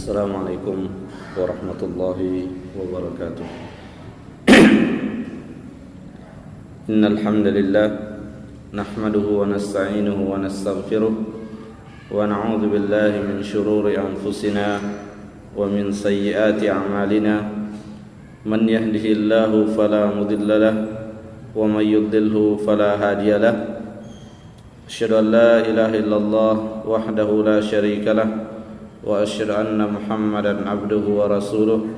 Assalamualaikum warahmatullahi wabarakatuh. Innal hamdalillah nahmaduhu wa nasta'inuhu wa nastaghfiruh wa na'udzu billahi min shururi anfusina wa min sayyiati a'malina. Man yahdihillahu fala mudilla lahu wa man yudlilhu fala hadiya lahu. Asyhadu an la ilaha illallah wahdahu la syarika lahu wa asyhadu anna Muhammadan abduhu wa rasuluh.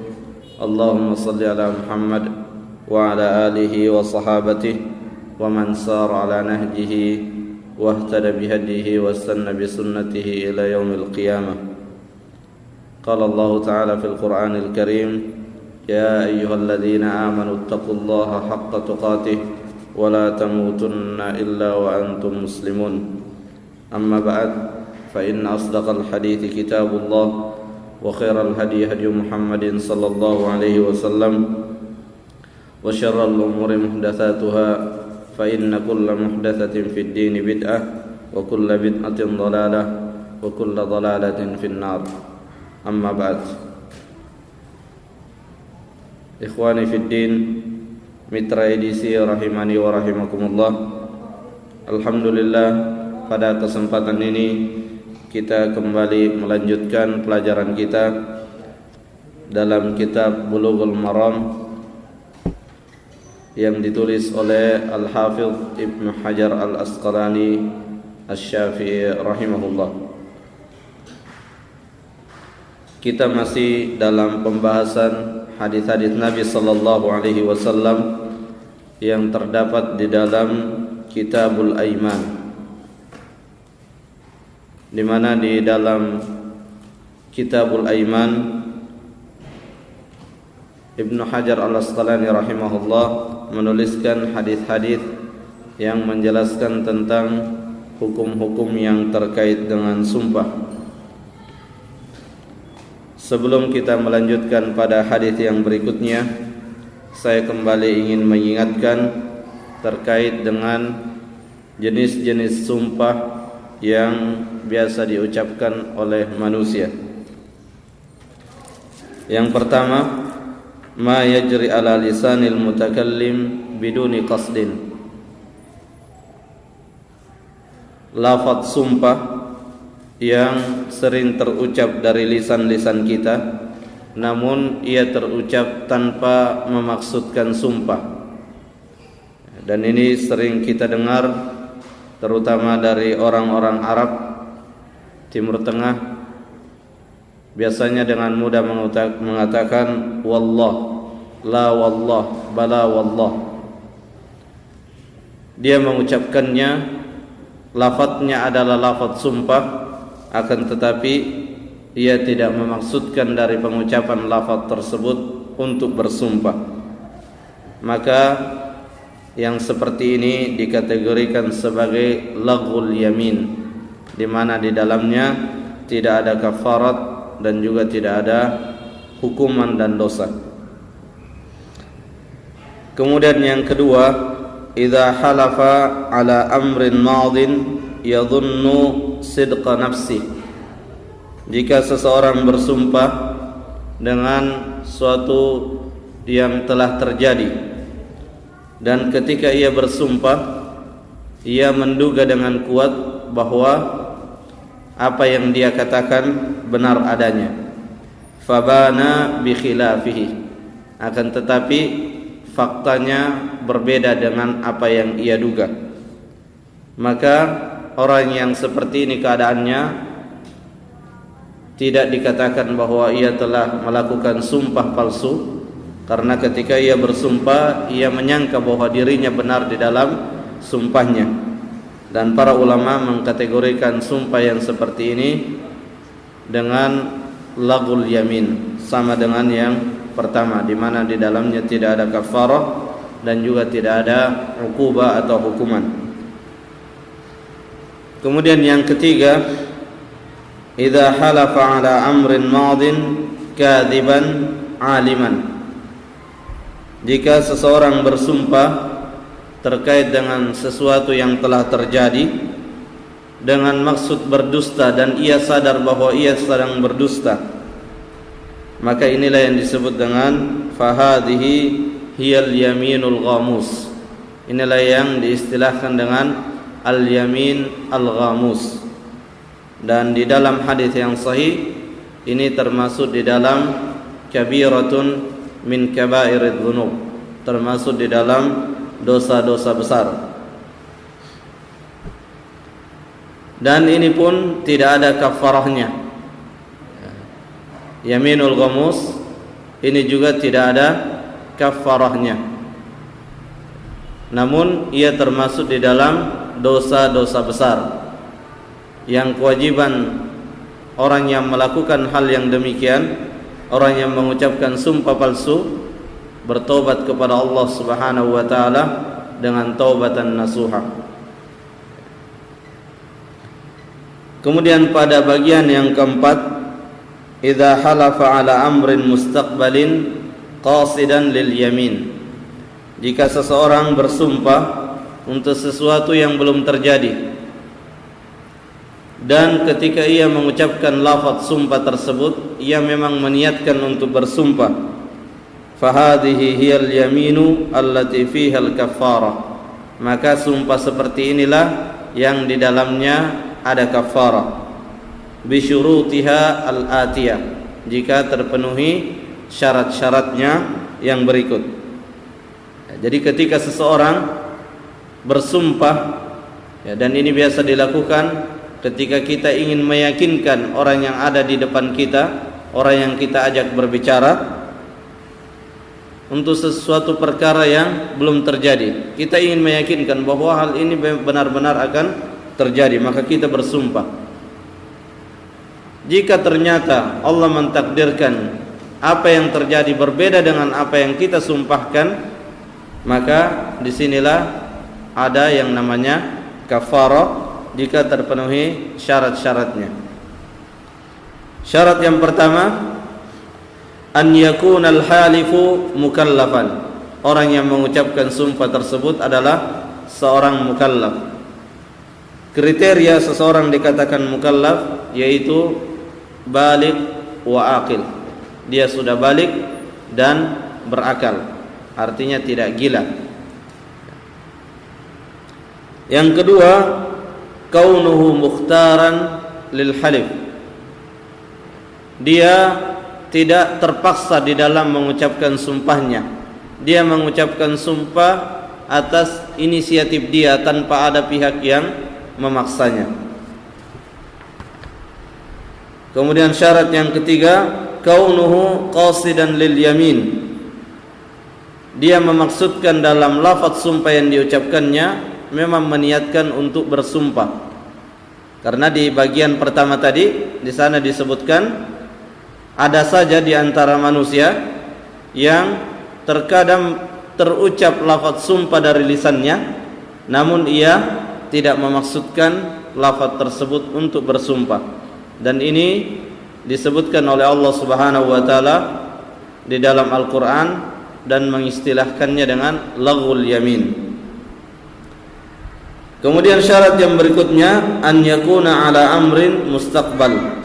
Allahumma salli ala Muhammad wa ala alihi wa sahabatihi wa man sara ala nahjihi wa ihtada bihadihi wa istanna bi sunnatihi ila yaumil qiyamah. Qala Allah ta'ala fil Qur'anil Karim, ya ayyuhalladzina amanu taqullaha haqqa tuqatih wa la tamutunna illa wa antum muslimun. Amma ba'd, فإن أصدق الحديث كتاب الله وخير الهدي هدي محمد صلى الله عليه وسلم وشر الأمور محدثاتها فإن كل محدثة في الدين بدعة وكل بدعة ضلالة وكل ضلالة في النار. أما بعد، إخواني في الدين، mitra edisi rahimani wa rahimakumullah. Alhamdulillah, pada kesempatan ini kita kembali melanjutkan pelajaran kita dalam kitab Bulughul Maram yang ditulis oleh Al-Hafidh Ibnu Hajar Al-Asqalani Asy-Syafi'i rahimahullah. Kita masih dalam pembahasan hadis-hadis Nabi sallallahu alaihi wasallam yang terdapat di dalam Kitabul Aiman, di mana di dalam Kitabul Aiman Ibnu Hajar Al-Asqalani rahimahullah menuliskan hadis-hadis yang menjelaskan tentang hukum-hukum yang terkait dengan sumpah. Sebelum kita melanjutkan pada hadis yang berikutnya, saya kembali ingin mengingatkan terkait dengan jenis-jenis sumpah yang biasa diucapkan oleh manusia. Yang pertama, ma yajri ala lisanil mutakallim biduni qasdin. Lafaz sumpah yang sering terucap dari lisan-lisan kita, namun ia terucap tanpa memaksudkan sumpah. Dan ini sering kita dengar terutama dari orang-orang Arab Timur Tengah, biasanya dengan mudah mengatakan wallah, la wallah, bala wallah. Dia mengucapkannya, lafadznya adalah lafadz sumpah, akan tetapi ia tidak memaksudkan dari pengucapan lafadz tersebut untuk bersumpah. Maka yang seperti ini dikategorikan sebagai laghul yamin, di mana di dalamnya tidak ada kafarat dan juga tidak ada hukuman dan dosa. Kemudian yang kedua, idza halafa ala amrin madin yadhunnu sidqa nafsi. Jika seseorang bersumpah dengan suatu yang telah terjadi, dan ketika ia bersumpah, ia menduga dengan kuat bahwa apa yang dia katakan benar adanya. Fabana bi khilafihi, akan tetapi faktanya berbeda dengan apa yang ia duga. Maka orang yang seperti ini keadaannya tidak dikatakan bahwa ia telah melakukan sumpah palsu, karena ketika ia bersumpah, ia menyangka bahwa dirinya benar di dalam sumpahnya. Dan para ulama mengkategorikan sumpah yang seperti ini dengan laghul yamin, sama dengan yang pertama, di mana di dalamnya tidak ada kafarah dan juga tidak ada uqubah atau hukuman. Kemudian yang ketiga, idza halafa ala amrin madin kadziban aliman. Jika seseorang bersumpah terkait dengan sesuatu yang telah terjadi dengan maksud berdusta dan ia sadar bahwa ia sedang berdusta, maka inilah yang disebut dengan fahadhihi hiyal yaminul ghamus. Inilah yang diistilahkan dengan al-yamin al-ghamus. Dan di dalam hadis yang sahih ini termasuk di dalam kabiratun min kabairidz dzunub, termasuk di dalam dosa-dosa besar. Dan ini pun tidak ada kafarahnya. Yaminul ghamus ini juga tidak ada kafarahnya. Namun ia termasuk di dalam dosa-dosa besar yang kewajiban orang yang melakukan hal yang demikian, orang yang mengucapkan sumpah palsu, bertobat kepada Allah Subhanahu wa taala dengan taubatan nasuha. Kemudian pada bagian yang keempat, idza halafa ala amrin mustaqbalin qasidan lil yamin. Jika seseorang bersumpah untuk sesuatu yang belum terjadi, dan ketika ia mengucapkan lafaz sumpah tersebut ia memang meniatkan untuk bersumpah, fahadhihi hiyal yaminu allati fiha al-kaffarah, maka sumpah seperti inilah yang di dalamnya ada kafarah, bisyurutiha al-atiyah, jika terpenuhi syarat-syaratnya yang berikut. Jadi ketika seseorang bersumpah, dan ini biasa dilakukan ketika kita ingin meyakinkan orang yang ada di depan kita, orang yang kita ajak berbicara untuk sesuatu perkara yang belum terjadi, kita ingin meyakinkan bahwa hal ini benar-benar akan terjadi, maka kita bersumpah. Jika ternyata Allah mentakdirkan apa yang terjadi berbeda dengan apa yang kita sumpahkan, maka disinilah ada yang namanya kafarah jika terpenuhi syarat-syaratnya. Syarat yang pertama, an yakuna al-halifu mukallafan. Orang yang mengucapkan sumpah tersebut adalah seorang mukallaf. Kriteria seseorang dikatakan mukallaf yaitu baligh wa aqil. Dia sudah baligh dan berakal, artinya tidak gila. Yang kedua, kaunuhu mukhtaran lil halif. Dia tidak terpaksa di dalam mengucapkan sumpahnya. Dia mengucapkan sumpah atas inisiatif dia tanpa ada pihak yang memaksanya. Kemudian syarat yang ketiga, kaunuhu qasidan lil yamin. Dia memaksudkan dalam lafaz sumpah yang diucapkannya memang meniatkan untuk bersumpah. Karena di bagian pertama tadi di sana disebutkan ada saja di antara manusia yang terkadang terucap lafaz sumpah dari lisannya, namun ia tidak memaksudkan lafaz tersebut untuk bersumpah. Dan ini disebutkan oleh Allah Subhanahu wa taala di dalam Al-Qur'an dan mengistilahkannya dengan laghul yamin. Kemudian syarat yang berikutnya, an yakuna ala amrin mustaqbal.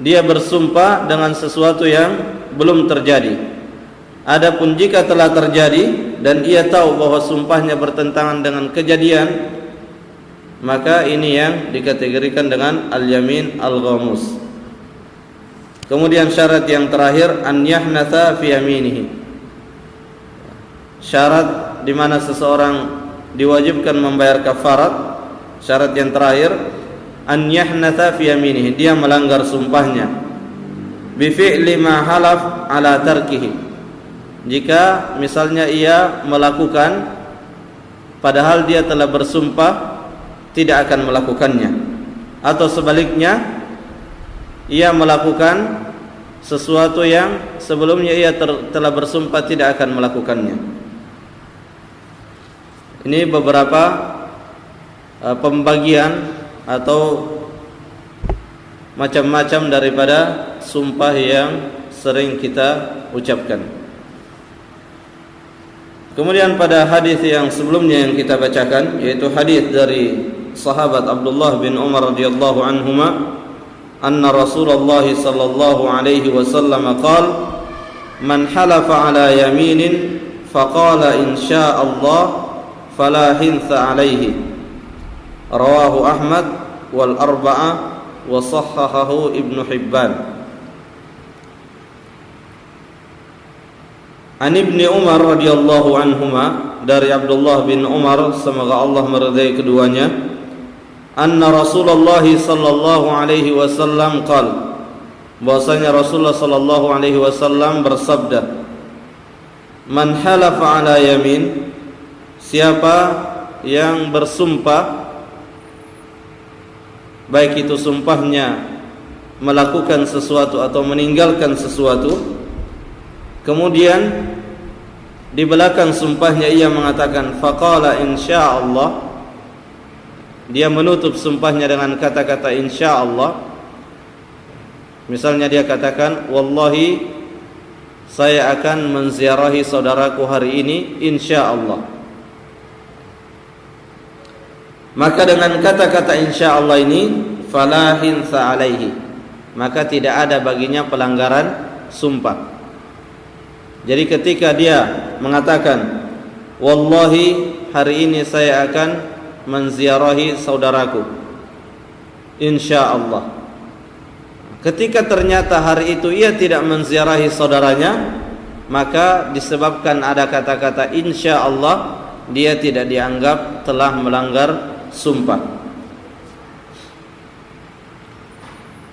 Dia bersumpah dengan sesuatu yang belum terjadi. Adapun jika telah terjadi dan ia tahu bahwa sumpahnya bertentangan dengan kejadian, maka ini yang dikategorikan dengan al-yamin al-ghamus. Kemudian syarat yang terakhir, an yahnatha fi yaminihi. Syarat di mana seseorang diwajibkan membayar kafarat. Syarat yang terakhir, an yahnatha fi yaminihi, dia melanggar sumpahnya bi fi'li ma halaf ala tarkihi. Jika misalnya ia melakukan padahal dia telah bersumpah tidak akan melakukannya, atau sebaliknya ia melakukan sesuatu yang sebelumnya ia telah bersumpah tidak akan melakukannya. Ini beberapa pembagian atau macam-macam daripada sumpah yang sering kita ucapkan. Kemudian pada hadis yang sebelumnya yang kita bacakan, yaitu hadis dari sahabat Abdullah bin Umar radhiyallahu anhuma, anna Rasulullah sallallahu alaihi wasallam qala man halafa ala yaminin faqala insya Allah fala hintha alaihi. Rawahu Ahmad wal arba'ah wa sahhahahu Ibnu Hibban. An Ibni Umar radhiyallahu anhuma, dari Abdullah bin Umar, semoga Allah meridai keduanya, anna Rasulullah sallallahu alaihi wasallam qala, bahwasanya Rasulullah sallallahu alaihi wasallam bersabda, man halafa ala yamin, siapa yang bersumpah, baik itu sumpahnya melakukan sesuatu atau meninggalkan sesuatu, kemudian di belakang sumpahnya ia mengatakan faqala insyaallah, dia menutup sumpahnya dengan kata-kata insyaallah. Misalnya dia katakan wallahi saya akan menziarahi saudaraku hari ini insyaallah, maka dengan kata-kata insyaallah ini fala hintha alaihi, maka tidak ada baginya pelanggaran sumpah. Jadi ketika dia mengatakan wallahi hari ini saya akan menziarahi saudaraku insyaallah, ketika ternyata hari itu ia tidak menziarahi saudaranya, maka disebabkan ada kata-kata insyaallah, dia tidak dianggap telah melanggar sumpah.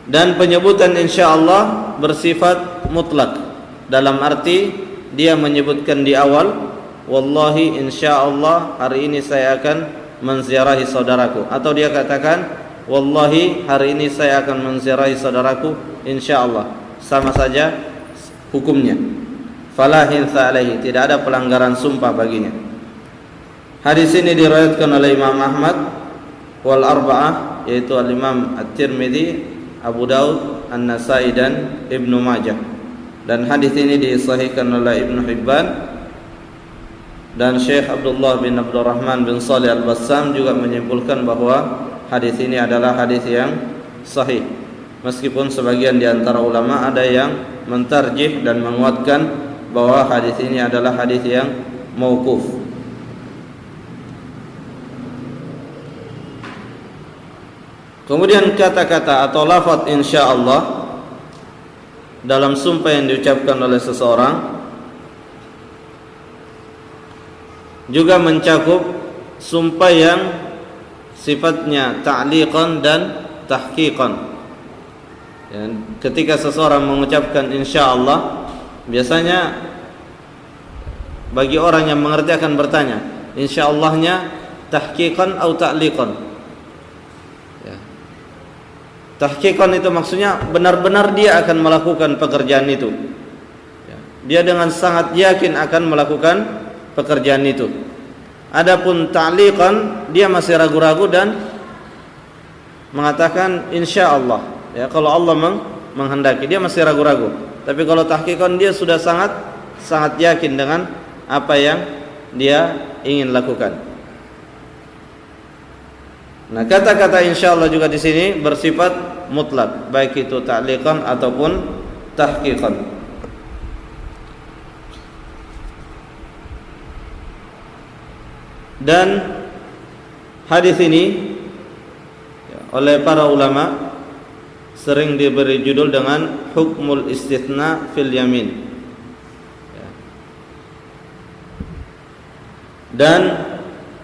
Dan penyebutan insyaallah bersifat mutlak, dalam arti dia menyebutkan di awal wallahi insyaallah hari ini saya akan menziarahi saudaraku, atau dia katakan wallahi hari ini saya akan menziarahi saudaraku insyaallah, sama saja hukumnya. Fala hintha alaihi, tidak ada pelanggaran sumpah baginya. Hadis ini diriwayatkan oleh Imam Ahmad wal arba'ah, yaitu al-Imam At-Tirmidzi, Abu Daud, An-Nasai dan Ibnu Majah. Dan hadis ini disahihkan oleh Ibnu Hibban, dan Syekh Abdullah bin Abdurrahman bin Shalih Al-Bassam juga menyimpulkan bahwa hadis ini adalah hadis yang sahih. Meskipun sebagian di antara ulama ada yang mentarjih dan menguatkan bahwa hadis ini adalah hadis yang mauquf. Kemudian kata-kata atau lafaz insyaallah dalam sumpah yang diucapkan oleh seseorang juga mencakup sumpah yang sifatnya ta'liqan dan tahqiqan. Ketika seseorang mengucapkan insyaallah, biasanya bagi orang yang mengerti akan bertanya, insyaallah-nya tahqiqan atau ta'liqan? Tahqiqan itu maksudnya benar-benar dia akan melakukan pekerjaan itu. Dia dengan sangat yakin akan melakukan pekerjaan itu. Adapun ta'liqan, dia masih ragu-ragu dan mengatakan insyaallah. Ya, kalau Allah menghendaki, dia masih ragu-ragu. Tapi kalau tahqiqan, dia sudah sangat yakin dengan apa yang dia ingin lakukan. Nah, kata-kata insyaallah juga di sini bersifat mutlak, baik itu ta'liqan ataupun tahqiqan. Dan hadis ini oleh para ulama sering diberi judul dengan hukmul istitsna fil yamin. Dan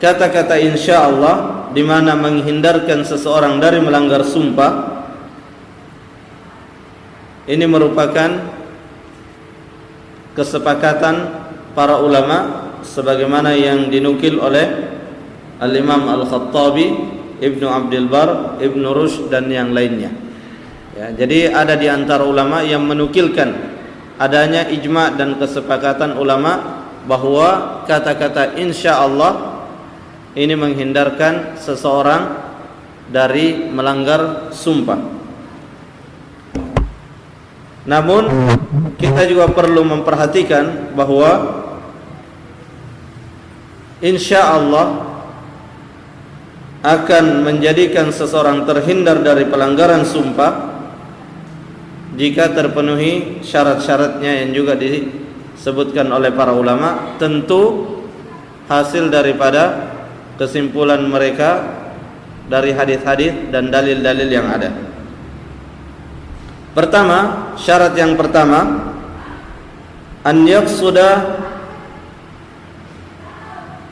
kata-kata insyaallah di mana menghindarkan seseorang dari melanggar sumpah, ini merupakan kesepakatan para ulama sebagaimana yang dinukil oleh Al-Imam Al-Khattabi, Ibnu Abdul Bar, Ibnu Rushd dan yang lainnya. Ya, jadi ada di antara ulama yang menukilkan adanya ijma' dan kesepakatan ulama bahwa kata-kata insyaallah ini menghindarkan seseorang dari melanggar sumpah. Namun kita juga perlu memperhatikan bahwa insyaallah akan menjadikan seseorang terhindar dari pelanggaran sumpah jika terpenuhi syarat-syaratnya yang juga disebutkan oleh para ulama, tentu hasil daripada kesimpulan mereka dari hadis-hadis dan dalil-dalil yang ada. Pertama, syarat yang pertama, an yaqsuda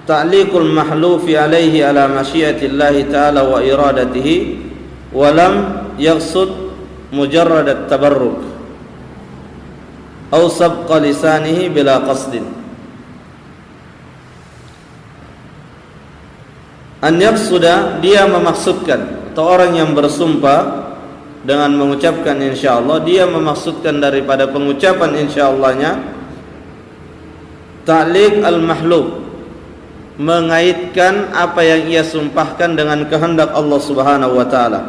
ta'liqul mahlufi alaihi ala masyiatillahi ta'ala wa iradatihi wa lam yaqsud mujarrad at-tabarruk aw sabqa lisanihi bila qasdin. An yaqsuda, dia memaksudkan, atau orang yang bersumpah dengan mengucapkan insyaallah, dia memaksudkan daripada pengucapan insyallahnya ta'liq al-mahluf, mengaitkan apa yang ia sumpahkan dengan kehendak Allah Subhanahu wa taala.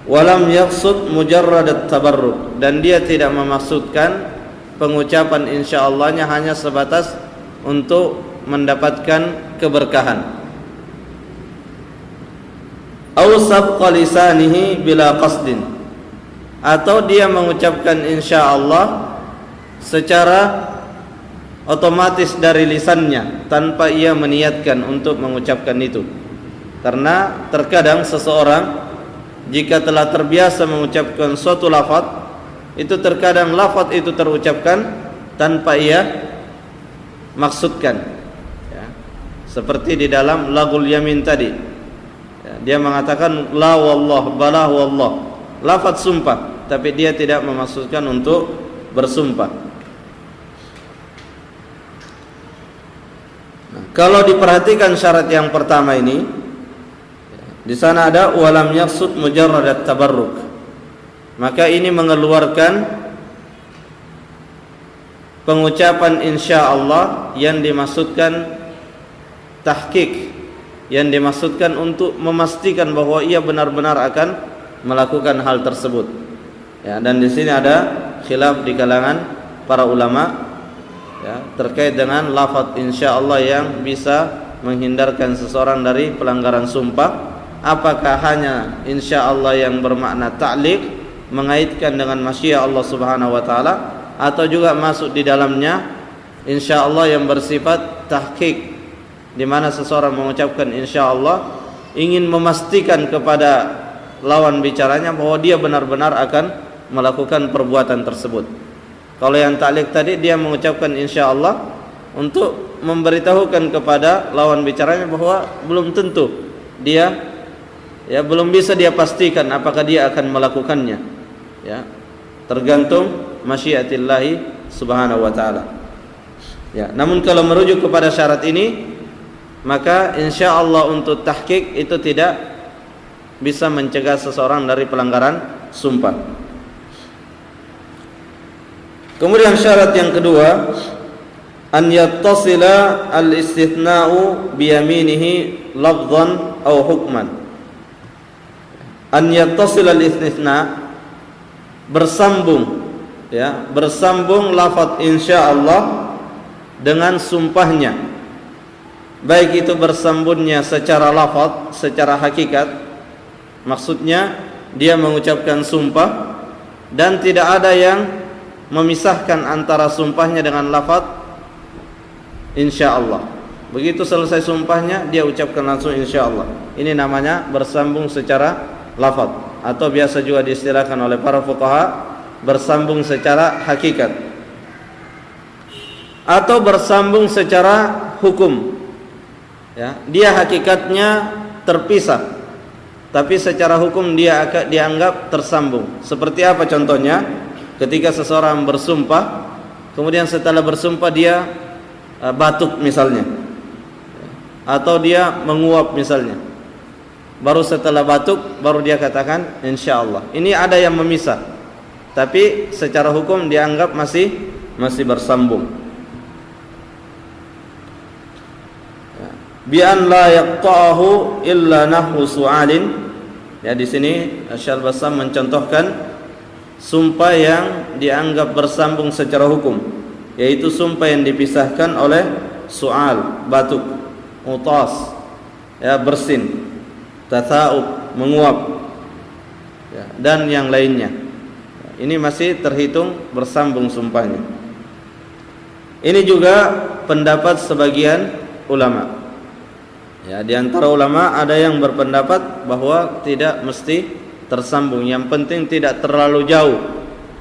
Walam yaqsud mujarrad at-tabarruk, dan dia tidak memaksudkan pengucapan insyallahnya hanya sebatas untuk mendapatkan keberkahan. Aw sabqa lisanihi bila qasdin, atau dia mengucapkan insyaallah secara otomatis dari lisannya tanpa ia meniatkan untuk mengucapkan itu. Karena terkadang seseorang jika telah terbiasa mengucapkan suatu lafaz, itu terkadang lafaz itu terucapkan tanpa ia maksudkan, ya. Seperti di dalam lagul yamin tadi, ya, dia mengatakan la wallah bala wallah, lafaz sumpah, tapi dia tidak memaksudkan untuk bersumpah. Nah, kalau diperhatikan syarat yang pertama ini, di sana ada walam yaqsud mujarrad at-tabarruk, maka ini mengeluarkan pengucapan insyaallah yang dimaksudkan tahqiq, yang dimaksudkan untuk memastikan bahwa ia benar-benar akan melakukan hal tersebut, ya. Dan di sini ada khilaf di kalangan para ulama, ya, terkait dengan lafaz insyaallah yang bisa menghindarkan seseorang dari pelanggaran sumpah. Apakah hanya insyaallah yang bermakna ta'liq, mengaitkan dengan masyiah Allah Subhanahu wa taala, atau juga masuk di dalamnya insyaallah yang bersifat tahqiq, di mana seseorang mengucapkan insyaallah ingin memastikan kepada lawan bicaranya bahwa dia benar-benar akan melakukan perbuatan tersebut. Kalau yang ta'liq tadi, dia mengucapkan insyaallah untuk memberitahukan kepada lawan bicaranya bahwa belum tentu dia, ya, belum bisa dia pastikan apakah dia akan melakukannya, ya, tergantung masyiatillahi subhanahu wa ta'ala, ya. Namun kalau merujuk kepada syarat ini, maka insyaallah untuk tahqiq itu tidak bisa mencegah seseorang dari pelanggaran sumpah. Kemudian syarat yang kedua, an yattasila al-istithna'u biyaminihi lafdhan aw hukman. An yattasil al-istithna, bersambung, ya, bersambung lafaz insyaallah dengan sumpahnya, baik itu bersambungnya secara lafaz, secara hakikat, maksudnya dia mengucapkan sumpah dan tidak ada yang memisahkan antara sumpahnya dengan lafaz insyaallah. Begitu selesai sumpahnya, dia ucapkan langsung insyaallah. Ini namanya bersambung secara lafaz, atau biasa juga diistilahkan oleh para fuqaha bersambung secara hakikat, atau bersambung secara hukum, ya. Dia hakikatnya terpisah, tapi secara hukum dia akan dianggap tersambung. Seperti apa contohnya? Ketika seseorang bersumpah, kemudian setelah bersumpah dia batuk misalnya, atau dia menguap misalnya, baru setelah batuk baru dia katakan insyaallah. Ini ada yang memisah, tapi secara hukum dianggap masih bersambung. Bi an la yaqta'ahu illa nahwu su'alin. Ya, di sini Syekh Bassam mencontohkan sumpah yang dianggap bersambung secara hukum, yaitu sumpah yang dipisahkan oleh su'al, batuk, utas, ya, bersin, tatha'ub, menguap, ya, dan yang lainnya. Ini masih terhitung bersambung sumpahnya. Ini juga pendapat sebagian ulama. Ya, di antara ulama ada yang berpendapat bahwa tidak mesti tersambung. Yang penting tidak terlalu jauh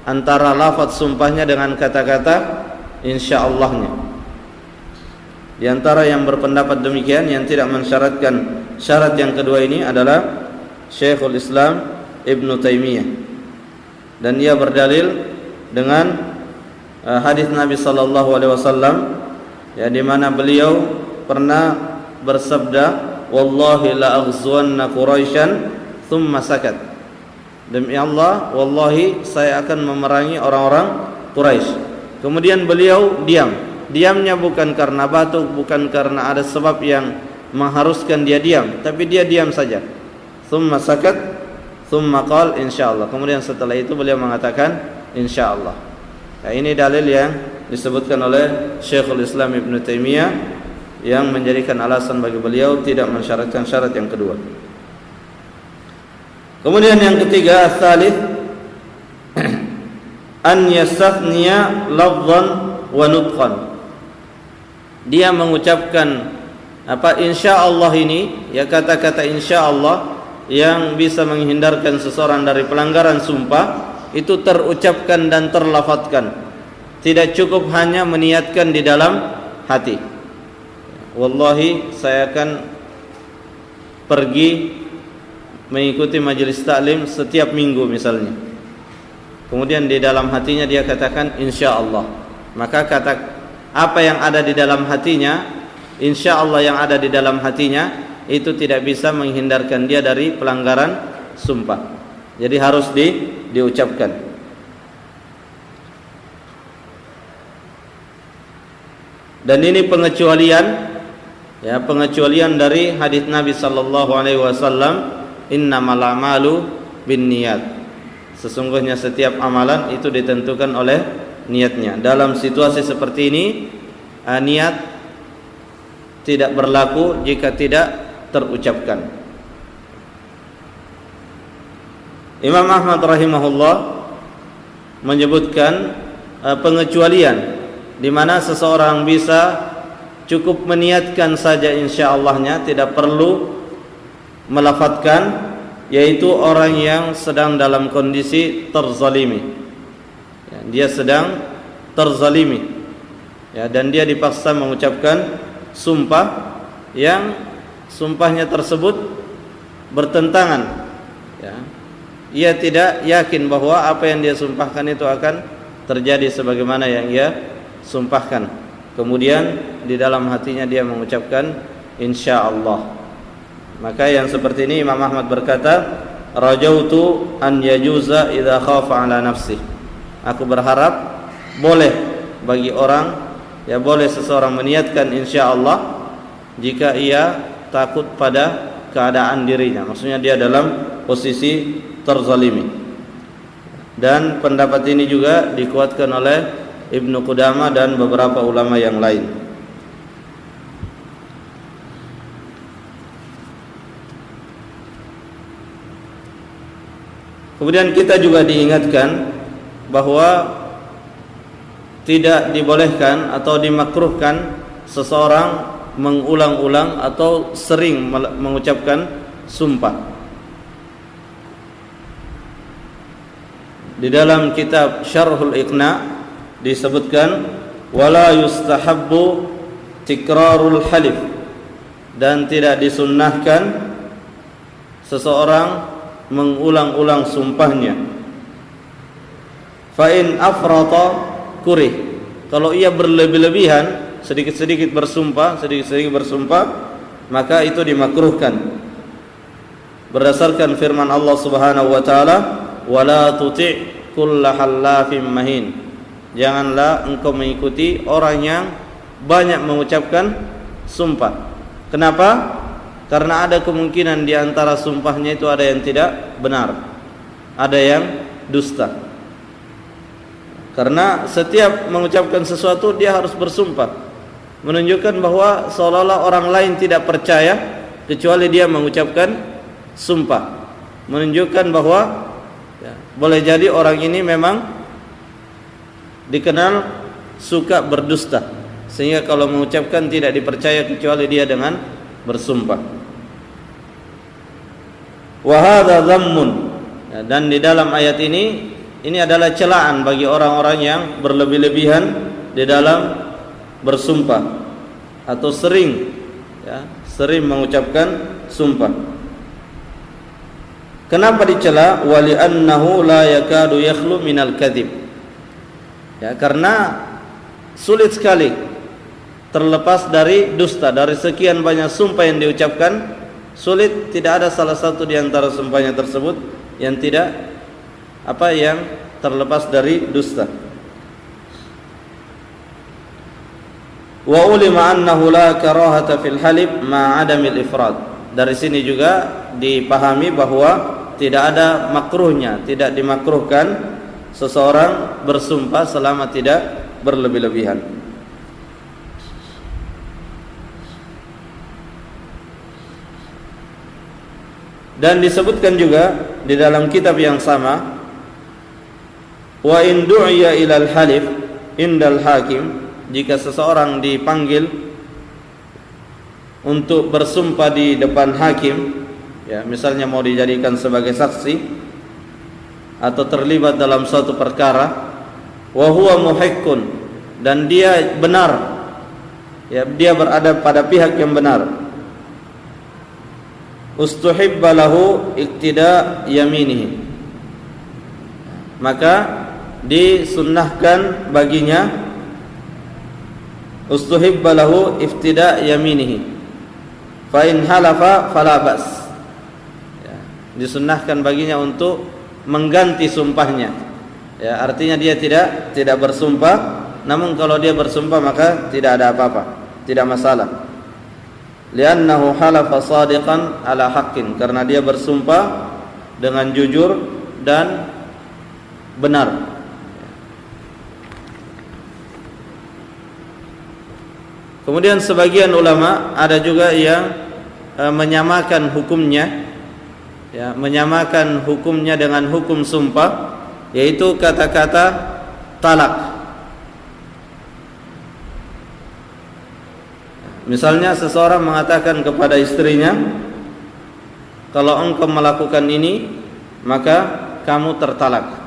antara lafaz sumpahnya dengan kata-kata insya'Allahnya. Di antara yang berpendapat demikian, yang tidak mensyaratkan syarat yang kedua ini adalah Syekhul Islam Ibnu Taimiyah. Dan ia berdalil dengan hadis Nabi sallallahu alaihi wasallam, ya, di mana beliau pernah bersabda, "Wallahi la aghzuwanna Quraisyan thumma sakat." Demi Allah, wallahi saya akan memerangi orang-orang Quraisy. Kemudian beliau diam. Diamnya bukan karena batuk, bukan karena ada sebab yang mengharuskan dia diam, tapi dia diam saja. Thumma sakat, thumma qala insyaallah. Kemudian setelah itu beliau mengatakan insyaallah. Nah, ini dalil yang disebutkan oleh Syekhul Islam Ibnu Taimiyah yang menjadikan alasan bagi beliau tidak mensyaratkan syarat yang kedua. Kemudian yang ketiga, ats-tsalits an yastathniya lafdhan wa nutqan. Dia mengucapkan insyaallah ini, ya, kata-kata insyaallah yang bisa menghindarkan seseorang dari pelanggaran sumpah itu terucapkan dan terlafadzkan. Tidak cukup hanya meniatkan di dalam hati. Wallahi saya akan pergi mengikuti majelis taklim setiap minggu misalnya. Kemudian di dalam hatinya dia katakan insyaallah. Maka kata apa yang ada di dalam hatinya, insyaallah yang ada di dalam hatinya itu tidak bisa menghindarkan dia dari pelanggaran sumpah. Jadi harus diucapkan. Dan ini pengecualian, ya, pengecualian dari hadis Nabi sallallahu alaihi wasallam, innamal a'malu binniyat. Sesungguhnya setiap amalan itu ditentukan oleh niatnya. Dalam situasi seperti ini, niat tidak berlaku jika tidak terucapkan. Imam Ahmad rahimahullah menyebutkan pengecualian di mana seseorang bisa cukup meniatkan saja insya'Allahnya, tidak perlu melafadzkan, yaitu orang yang sedang dalam kondisi terzalimi. Ya, dia sedang terzalimi, ya, dan dia dipaksa mengucapkan sumpah yang sumpahnya tersebut bertentangan, ya. Ia tidak yakin bahwa apa yang dia sumpahkan itu akan terjadi sebagaimana yang ia sumpahkan. Kemudian di dalam hatinya dia mengucapkan insyaallah. Maka yang seperti ini Imam Ahmad berkata, rajautu an yajuza idza khafa ala nafsi. Aku berharap boleh bagi orang, ya, boleh seseorang meniatkan insyaallah jika ia takut pada keadaan dirinya. Maksudnya dia dalam posisi terzalimi. Dan pendapat ini juga dikuatkan oleh Ibnu Qudamah dan beberapa ulama yang lain. Kemudian kita juga diingatkan bahwa tidak dibolehkan atau dimakruhkan seseorang mengulang-ulang atau sering mengucapkan sumpah. Di dalam kitab Syarhul Iqna disebutkan wala yustahabbu tikrarul halif, dan tidak disunnahkan seseorang mengulang-ulang sumpahnya. Fa in afrata kurih, kalau ia berlebih-lebihan, sedikit-sedikit bersumpah, maka itu dimakruhkan. Berdasarkan firman Allah Subhanahu wa taala, wala tuti' kulla hallafim mahin. Janganlah engkau mengikuti orang yang banyak mengucapkan sumpah. Kenapa? Karena ada kemungkinan di antara sumpahnya itu ada yang tidak benar, ada yang dusta. Karena setiap mengucapkan sesuatu dia harus bersumpah, menunjukkan bahwa seolah-olah orang lain tidak percaya kecuali dia mengucapkan sumpah, menunjukkan bahwa boleh jadi orang ini memang dikenal suka berdusta, sehingga kalau mengucapkan tidak dipercaya kecuali dia dengan bersumpah. Wa hadza dhammun, dan di dalam ayat ini adalah celaan bagi orang-orang yang berlebih-lebihan di dalam bersumpah atau sering mengucapkan sumpah. Kenapa dicela? Wali annahu la yakadu yakhlu minal kadzib. Ya, karena sulit sekali terlepas dari dusta. Dari sekian banyak sumpah yang diucapkan, sulit, tidak ada salah satu di antara sumpahnya tersebut yang yang terlepas dari dusta. Wa ulima annahu la karahata fil halib ma adamil ifrad. Dari sini juga dipahami bahwa tidak ada makruhnya, tidak dimakruhkan seseorang bersumpah selama tidak berlebih-lebihan. Dan disebutkan juga di dalam kitab yang sama, wa in du'iya ilal halif indal hakim, jika seseorang dipanggil untuk bersumpah di depan hakim, ya, misalnya mau dijadikan sebagai saksi atau terlibat dalam suatu perkara, wa huwa muhiqqun, dan dia benar, ya, dia berada pada pihak yang benar, ustuhibba lahu iktida yaminihi, maka disunnahkan baginya ustuhibba lahu iftida yaminihi fa in halafa fala bas, ya, disunnahkan baginya untuk mengganti sumpahnya, ya, artinya dia tidak bersumpah, namun kalau dia bersumpah maka tidak ada apa-apa, tidak masalah. Li'annahu halafa shadiqan ala haqqin, karena dia bersumpah dengan jujur dan benar. Kemudian sebagian ulama ada juga yang menyamakan hukumnya, ya, menyamakan hukumnya dengan hukum sumpah, yaitu kata-kata talak. Misalnya seseorang mengatakan kepada istrinya, kalau engkau melakukan ini maka kamu tertalak.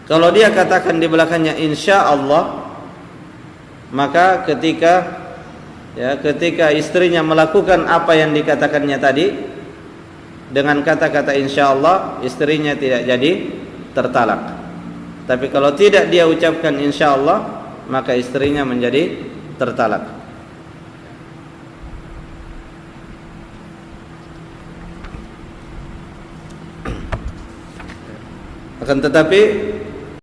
Kalau dia katakan di belakangnya insya Allah, maka ketika istrinya melakukan apa yang dikatakannya tadi dengan kata-kata insya Allah, istrinya tidak jadi tertalak. Tapi kalau tidak dia ucapkan insya Allah, maka istrinya menjadi tertalak. Akan tetapi